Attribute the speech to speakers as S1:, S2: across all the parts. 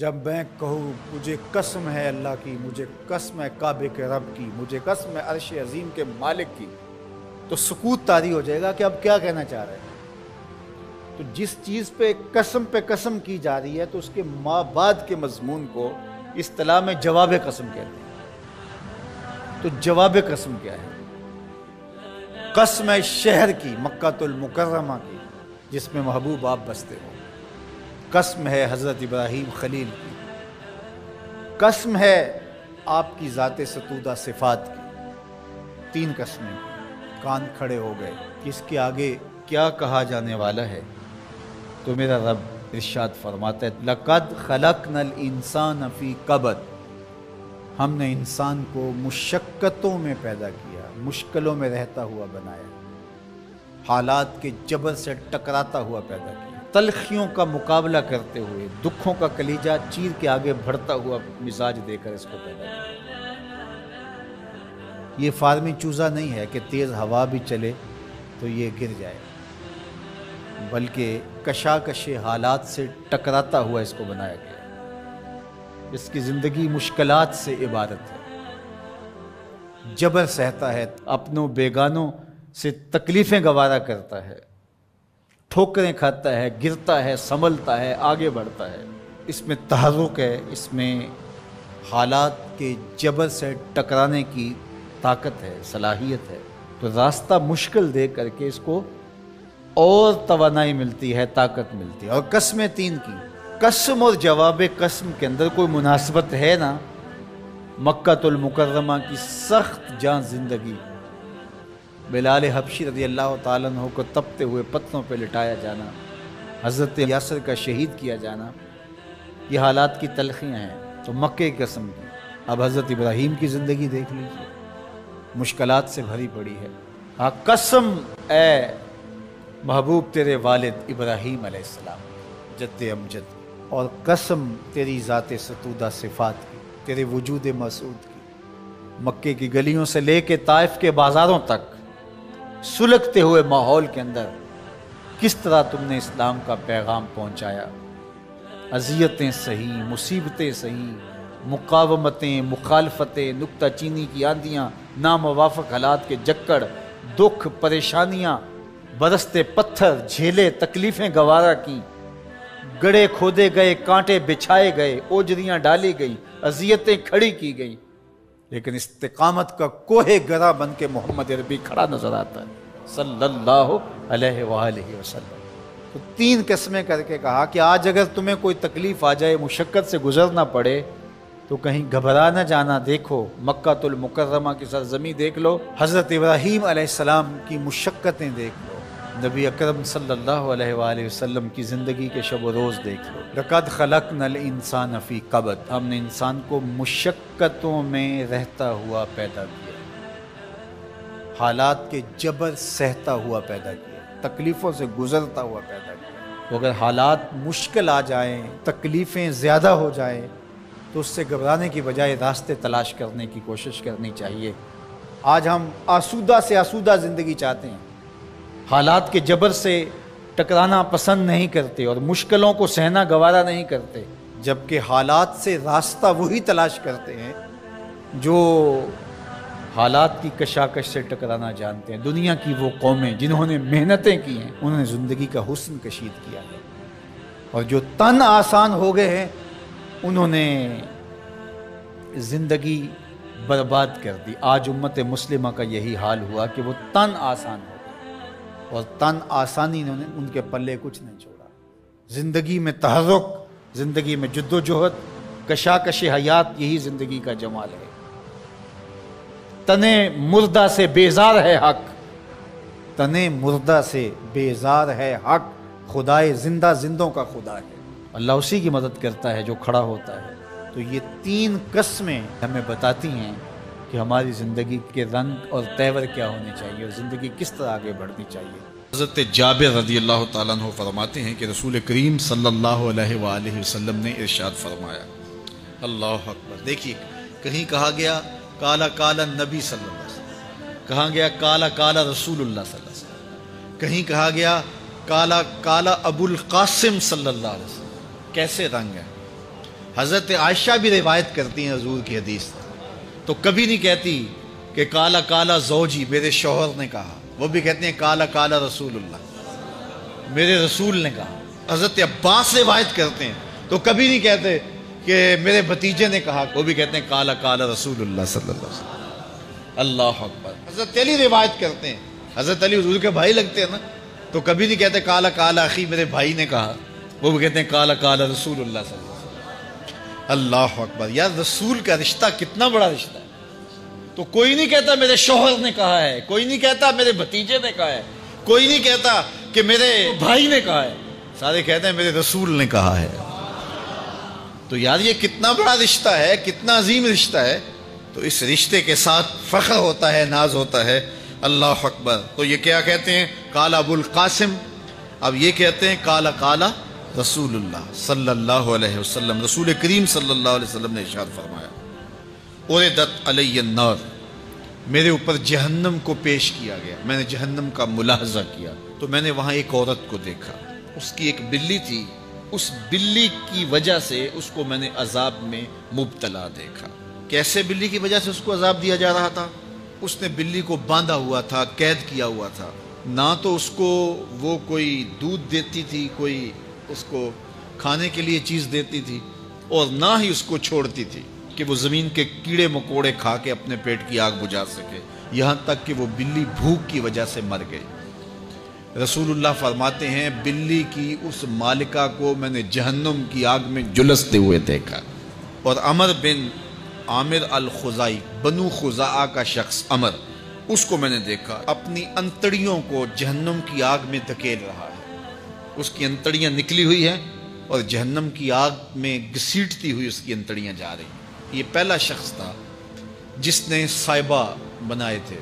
S1: جب میں کہوں مجھے قسم ہے اللہ کی، مجھے قسم ہے کعبے کے رب کی، مجھے قسم ہے عرش عظیم کے مالک کی، تو سکوت طاری ہو جائے گا کہ اب کیا کہنا چاہ رہے ہیں۔ تو جس چیز پہ قسم کی جا رہی ہے تو اس کے ما بعد کے مضمون کو اصطلاح میں جواب قسم کہتے ہیں۔ تو جواب قسم کیا ہے؟ قسم ہے شہر کی، مکہ المکرمہ کی، جس میں محبوب آپ بستے ہو۔ قسم ہے حضرت ابراہیم خلیل کی۔ قسم ہے آپ کی ذات ستودہ صفات کی۔ تین قسمیں، کان کھڑے ہو گئے کہ اس کے آگے کیا کہا جانے والا ہے۔ تو میرا رب ارشاد فرماتا ہے لَقَدْ خَلَقْنَا الْإِنسَانَ فِي قَبَدٍ، ہم نے انسان کو مشقتوں میں پیدا کیا، مشکلوں میں رہتا ہوا بنایا، حالات کے جبر سے ٹکراتا ہوا پیدا کیا، تلخیوں کا مقابلہ کرتے ہوئے، دکھوں کا کلیجہ چیر کے آگے بڑھتا ہوا مزاج دے کر اس کو پیدا کیا۔ یہ فارمی چوزہ نہیں ہے کہ تیز ہوا بھی چلے تو یہ گر جائے، بلکہ کشاکش حالات سے ٹکراتا ہوا اس کو بنایا گیا۔ اس کی زندگی مشکلات سے عبارت ہے، جبر سہتا ہے، اپنوں بیگانوں سے تکلیفیں گوارا کرتا ہے، ٹھوکریں کھاتا ہے، گرتا ہے، سنبھلتا ہے، آگے بڑھتا ہے۔ اس میں تحرک ہے، اس میں حالات کے جبر سے ٹکرانے کی طاقت ہے، صلاحیت ہے۔ تو راستہ مشکل دے کر کے اس کو اور توانائی ملتی ہے، طاقت ملتی ہے۔ اور قسمیں تین کی، قسم اور جواب قسم کے اندر کوئی مناسبت ہے نا؟ مکہ المکرمہ کی سخت جان زندگی، بلال حبشی رضی اللہ تعالیٰ عنہ کو تپتے ہوئے پتھروں پہ لٹایا جانا، حضرت یاسر کا شہید کیا جانا، یہ حالات کی تلخیاں ہیں۔ تو مکے کی قسم کی۔ اب حضرت ابراہیم کی زندگی دیکھ لیجیے، مشکلات سے بھری پڑی ہے۔ ہاں، قسم اے محبوب تیرے والد ابراہیم علیہ السلام، جد امجد، اور قسم تیری ذات ستودہ صفات کی، تیرے وجود مسعود کی، مکے کی گلیوں سے لے کے طائف کے بازاروں تک سلگتے ہوئے ماحول کے اندر کس طرح تم نے اسلام کا پیغام پہنچایا۔ اذیتیں سہی، مصیبتیں سہی، مقاومتیں، مخالفتیں، نکتہ چینی کی آندیاں، ناموافق حالات کے جکڑ، دکھ، پریشانیاں، برستے پتھر جھیلے، تکلیفیں گوارا کی، گڑھے کھودے گئے، کانٹے بچھائے گئے، اوجریاں ڈالی گئی، اذیتیں کھڑی کی گئی، لیکن استقامت کا کوہ گرا بن کے محمد عربی کھڑا نظر آتا ہے صلی اللہ علیہ وآلہ وسلم۔ تو تین قسمیں کر کے کہا کہ آج اگر تمہیں کوئی تکلیف آ جائے، مشقت سے گزرنا پڑے، تو کہیں گھبرا نہ جانا۔ دیکھو مکہ المکرمہ کی سرزمین دیکھ لو، حضرت ابراہیم علیہ السلام کی مشقتیں دیکھ لو، نبی اکرم صلی اللہ علیہ وآلہ وسلم کی زندگی کے شب و روز دیکھ لو۔ لقد خلقنا الانسان فی قبد، ہم نے انسان کو مشقتوں میں رہتا ہوا پیدا کیا، حالات کے جبر سہتا ہوا پیدا کیا، تکلیفوں سے گزرتا ہوا پیدا کیا۔ تو اگر حالات مشکل آ جائیں، تکلیفیں زیادہ ہو جائیں، تو اس سے گھبرانے کی بجائے راستے تلاش کرنے کی کوشش کرنی چاہیے۔ آج ہم آسودہ سے آسودہ زندگی چاہتے ہیں، حالات کے جبر سے ٹکرانا پسند نہیں کرتے اور مشکلوں کو سہنا گوارا نہیں کرتے، جبکہ حالات سے راستہ وہی تلاش کرتے ہیں جو حالات کی کشاکش سے ٹکرانا جانتے ہیں۔ دنیا کی وہ قومیں جنہوں نے محنتیں کی ہیں، انہوں نے زندگی کا حسن کشید کیا ہے، اور جو تن آسان ہو گئے ہیں انہوں نے زندگی برباد کر دی۔ آج امت مسلمہ کا یہی حال ہوا کہ وہ تن آسان ہو گئے، اور تن آسانی نے ان کے پلے کچھ نہیں چھوڑا۔ زندگی میں تحرک، زندگی میں جد و جہد، کشاکش حیات، یہی زندگی کا جمال ہے۔ تنے مردہ سے بیزار ہے حق، تنے مردہ سے بیزار ہے حق، خدائے زندہ زندوں کا خدا ہے۔ اللہ اسی کی مدد کرتا ہے جو کھڑا ہوتا ہے۔ تو یہ تین قسمیں ہمیں بتاتی ہیں کہ ہماری زندگی کے رنگ اور تیور کیا ہونے چاہیے اور زندگی کس طرح آگے بڑھنی چاہیے۔
S2: حضرت جابر رضی اللہ تعالیٰ عنہ فرماتے ہیں کہ رسول کریم صلی اللہ علیہ وآلہ وسلم نے ارشاد فرمایا، اللہ اکبر، دیکھیے کہیں کہا گیا کالا کالا نبی صلی اللہ علیہ وسلم، کہا گیا کالا کالا رسول اللہ صلی اللہ علیہ وسلم، کہیں کہا گیا کالا کالا ابو القاسم صلی اللہ علیہ وسلم۔ کیسے رنگ ہیں؟ حضرت عائشہ بھی روایت کرتی ہیں حضور کی حدیث، تو کبھی نہیں کہتی کہ کالا کالا زوجی، میرے شوہر نے کہا، وہ بھی کہتے ہیں کالا کالا رسول اللہ، میرے رسول نے کہا۔ حضرت عباس روایت کرتے ہیں تو کبھی نہیں کہتے کہ میرے بھتیجے نے کہا، وہ بھی کہتے ہیں کالا کالا رسول اللہ صلی اللہ علیہ وسلم۔ اللہ اکبر۔ حضرت علی روایت کرتے ہیں، حضرت علی حضور کے بھائی لگتے ہیں نا، تو کبھی نہیں کہتے کالا کالا اخی، میرے بھائی نے کہا، وہ بھی کہتے ہیں کالا کالا رسول اللہ صلی اللہ علیہ وسلم۔ اللہ اکبر۔ یار رسول کا رشتہ کتنا بڑا رشتہ ہے۔ تو کوئی نہیں کہتا میرے شوہر نے کہا ہے، کوئی نہیں کہتا میرے بھتیجے نے کہا ہے، کوئی نہیں کہتا کہ میرے بھائی نے کہا ہے، سارے کہتے ہیں میرے رسول نے کہا ہے۔ تو یار یہ کتنا بڑا رشتہ ہے، کتنا عظیم رشتہ ہے، تو اس رشتے کے ساتھ فخر ہوتا ہے، ناز ہوتا ہے۔ اللہ اکبر۔ تو یہ کیا کہتے ہیں؟ کالا ابو القاسم، اب یہ کہتے ہیں کالا کالا رسول اللہ صلی اللہ علیہ وسلم۔ رسول کریم صلی اللہ علیہ وسلم نے ارشاد فرمایا، اُرِدَتْ عَلَيَّ النَّارُ، میرے اوپر جہنم کو پیش کیا گیا، میں نے جہنم کا ملاحظہ کیا تو میں نے وہاں ایک عورت کو دیکھا، اس کی ایک بلی تھی، اس بلی کی وجہ سے اس کو میں نے عذاب میں مبتلا دیکھا۔ کیسے بلی کی وجہ سے اس کو عذاب دیا جا رہا تھا؟ اس نے بلی کو باندھا ہوا تھا، قید کیا ہوا تھا، نہ تو اس کو وہ کوئی دودھ دیتی تھی، کوئی اس کو کھانے کے لیے چیز دیتی تھی، اور نہ ہی اس کو چھوڑتی تھی کہ وہ زمین کے کیڑے مکوڑے کھا کے اپنے پیٹ کی آگ بجھا سکے، یہاں تک کہ وہ بلی بھوک کی وجہ سے مر گئی۔ رسول اللہ فرماتے ہیں بلی کی اس مالکہ کو میں نے جہنم کی آگ میں جلستے ہوئے دیکھا۔ اور عمر بن عامر الخزائی، بنو خزاعہ کا شخص عمر، اس کو میں نے دیکھا اپنی انتڑیوں کو جہنم کی آگ میں دھکیل رہا ہے، اس کی انتڑیاں نکلی ہوئی ہیں اور جہنم کی آگ میں گھسیٹتی ہوئی اس کی انتڑیاں جا رہی ہیں۔ یہ پہلا شخص تھا جس نے سائبہ بنائے تھے،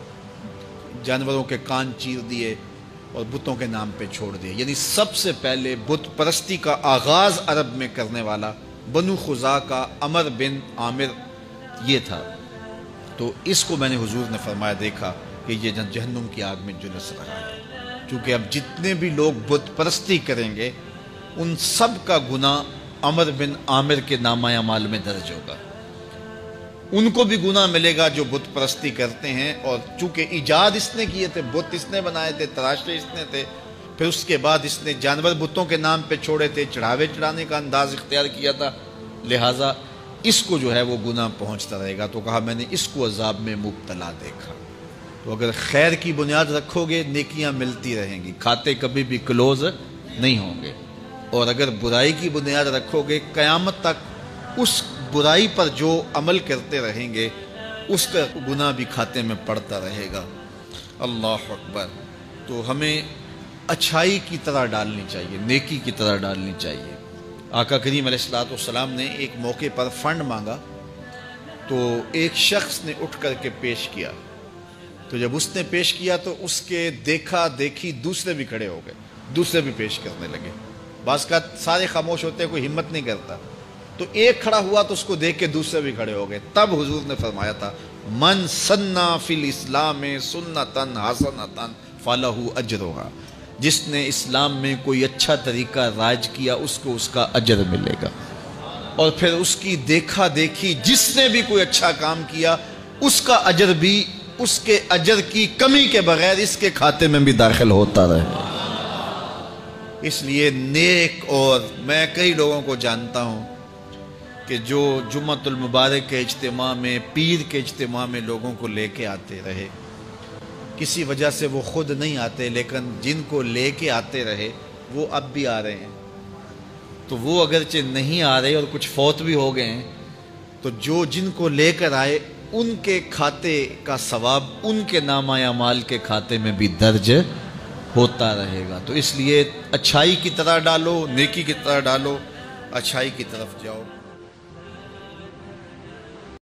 S2: جانوروں کے کان چیر دیے اور بتوں کے نام پہ چھوڑ دیے، یعنی سب سے پہلے بت پرستی کا آغاز عرب میں کرنے والا بنو خزاعہ کا عمر بن عامر یہ تھا۔ تو اس کو میں نے حضور نے فرمایا دیکھا کہ یہ جہنم کی آگ میں جلس رہا ہے، کیونکہ اب جتنے بھی لوگ بت پرستی کریں گے ان سب کا گناہ عمر بن عامر کے نامہ اعمال میں درج ہوگا، ان کو بھی گناہ ملے گا جو بت پرستی کرتے ہیں۔ اور چونکہ ایجاد اس نے کیے تھے، بت اس نے بنائے تھے، تراشے اس نے تھے، پھر اس کے بعد اس نے جانور بتوں کے نام پہ چھوڑے تھے، چڑھاوے چڑھانے کا انداز اختیار کیا تھا، لہٰذا اس کو جو ہے وہ گناہ پہنچتا رہے گا۔ تو کہا میں نے اس کو عذاب میں مبتلا دیکھا۔ تو اگر خیر کی بنیاد رکھو گے نیکیاں ملتی رہیں گی، کھاتے کبھی بھی کلوز نہیں ہوں گے، اور اگر برائی کی بنیاد رکھو گے قیامت تک اس برائی پر جو عمل کرتے رہیں گے اس کا گناہ بھی کھاتے میں پڑتا رہے گا۔ اللہ اکبر۔ تو ہمیں اچھائی کی طرح ڈالنی چاہیے، نیکی کی طرح ڈالنی چاہیے۔ آقا کریم علیہ السلام نے ایک موقع پر فنڈ مانگا تو ایک شخص نے اٹھ کر کے پیش کیا، تو جب اس نے پیش کیا تو اس کے دیکھا دیکھی دوسرے بھی کھڑے ہو گئے، دوسرے بھی پیش کرنے لگے۔ بعض کا سارے خاموش ہوتے ہیں، کوئی ہمت نہیں کرتا، تو ایک کھڑا ہوا تو اس کو دیکھ کے دوسرے بھی کھڑے ہو گئے۔ تب حضور نے فرمایا تھا من سنّا فی الاسلام سنتن حسنتن فلہ اجرھا، جس نے اسلام میں کوئی اچھا طریقہ رائج کیا اس کو اس کا اجر ملے گا، اور پھر اس کی دیکھا دیکھی جس نے بھی کوئی اچھا کام کیا اس کا اجر بھی اس کے اجر کی کمی کے بغیر اس کے کھاتے میں بھی داخل ہوتا رہے۔ اس لیے نیک، اور میں کئی لوگوں کو جانتا ہوں کہ جو جمعۃ المبارک کے اجتماع میں، پیر کے اجتماع میں لوگوں کو لے کے آتے رہے، کسی وجہ سے وہ خود نہیں آتے لیکن جن کو لے کے آتے رہے وہ اب بھی آ رہے ہیں، تو وہ اگرچہ نہیں آ رہے اور کچھ فوت بھی ہو گئے ہیں، تو جو جن کو لے کر آئے ان کے کھاتے کا ثواب ان کے نامہ اعمال کے کھاتے میں بھی درج ہوتا رہے گا۔ تو اس لیے اچھائی کی طرح ڈالو، نیکی کی طرح ڈالو، اچھائی کی طرف جاؤ۔